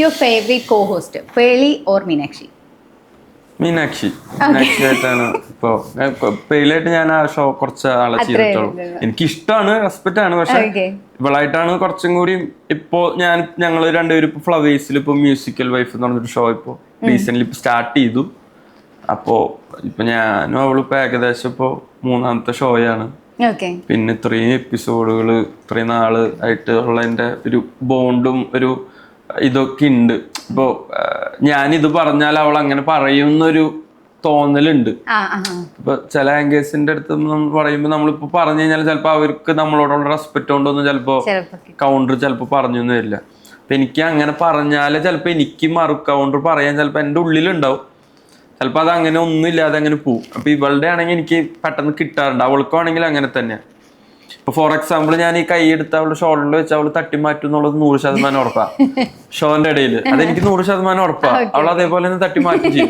Your favourite co host, Pearle or Meenakshi? മീനാക്ഷിയായിട്ടാണ് ഇപ്പൊ പേളിയായിട്ട് ഞാൻ ആ ഷോ കുറച്ച് ആളെ ചെയ്തിട്ടുള്ളൂ. എനിക്കിഷ്ടമാണ്, റെസ്പെക്ട് ആണ്. പക്ഷെ ഇവളായിട്ടാണ് കുറച്ചും കൂടി. ഇപ്പോ ഞങ്ങൾ രണ്ടുപേരും ഇപ്പൊ ഫ്ലവേഴ്സിൽ ഇപ്പൊ മ്യൂസിക്കൽ വൈഫ് എന്ന് പറഞ്ഞൊരു ഷോ ഇപ്പൊ റീസെന്റ് ഇപ്പൊ സ്റ്റാർട്ട് ചെയ്തു. അപ്പോ ഇപ്പൊ ഞാനും അവളിപ്പോ ഏകദേശം ഇപ്പൊ 3ാമത്തെ ഷോയാണ്. പിന്നെ ഇത്രയും എപ്പിസോഡുകൾ ഇത്രയും നാള് ആയിട്ട് ഉള്ളതിന്റെ ഒരു ബോണ്ടും ഒരു ഇതൊക്കെ ഉണ്ട്. ഇപ്പൊ ഞാനിത് പറഞ്ഞാൽ അവൾ അങ്ങനെ പറയുന്നൊരു തോന്നലുണ്ട്. ഇപ്പൊ ചില ആങ്കേഴ്സിന്റെ അടുത്ത് നമ്മൾ പറയുമ്പോ നമ്മളിപ്പോ പറഞ്ഞു കഴിഞ്ഞാൽ ചിലപ്പോ അവർക്ക് നമ്മളോടുള്ള റെസ്പെക്ട് കൊണ്ടൊന്നും ചിലപ്പോ കൗണ്ടർ ചിലപ്പോ പറഞ്ഞൊന്നും വരില്ല. അപ്പൊ എനിക്ക് അങ്ങനെ പറഞ്ഞാല് ചിലപ്പോ എനിക്ക് കൗണ്ടർ പറയാൻ ചിലപ്പോ എന്റെ ഉള്ളിലുണ്ടാവും. ചിലപ്പോ അത് അങ്ങനെ ഒന്നും ഇല്ലാതെ അങ്ങനെ പോവും. അപ്പൊ ഇവളുടെ ആണെങ്കിൽ എനിക്ക് പെട്ടെന്ന് കിട്ടാറുണ്ട്. അവൾക്കാണെങ്കിൽ അങ്ങനെ തന്നെയാണ്. ഇപ്പൊ ഫോർ എക്സാമ്പിൾ ഞാൻ ഈ കൈ എടുത്ത് അവളുടെ ഷോൾഡറിൽ വെച്ച് അവള് തട്ടി മാറ്റും എന്നുള്ളത് 100% ഉറപ്പാ. ഷോന്റെ ഇടയിൽ അതെനിക്ക് 100% ഉറപ്പാ. അവൾ അതേപോലെ തന്നെ തട്ടി മാറ്റി ചെയ്യും.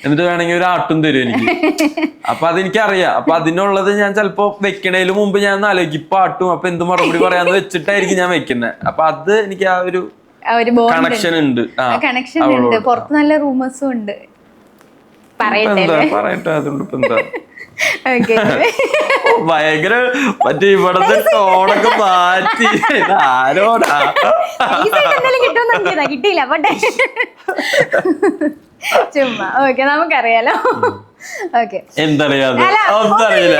എന്നിട്ട് വേണമെങ്കിൽ ഒരു ആട്ടും തരും എനിക്ക്. അപ്പൊ അതെനിക്കറിയാം. അപ്പൊ അതിനുള്ളത് ഞാൻ ചിലപ്പോ വെക്കണേലും മുമ്പ് ഞാൻ ആലോചിക്കും ഇപ്പൊ ആട്ടും, അപ്പൊ എന്ത് മറുപടി പറയാന്ന് വെച്ചിട്ടായിരിക്കും ഞാൻ വെക്കുന്നത്. അപ്പൊ അത് എനിക്ക് ആ ഒരു കണക്ഷൻ ഉണ്ട്. പുറത്ത് നല്ല റൂമേഴ്സും ഉണ്ട്. പറയട്ടെ, അതുകൊണ്ട് ഇപ്പൊ എന്താ ഭയങ്കര മറ്റേ ഇവിടത്തെ ടോണൊക്കെ മാറ്റി ആരോടാ കിട്ടിയില്ല പോട്ടെ ചുമ്മാ. ഓക്കെ, നമുക്കറിയാലോ. ഓക്കെ, എന്തറിയാതെ ഒന്നും അറിയില്ല.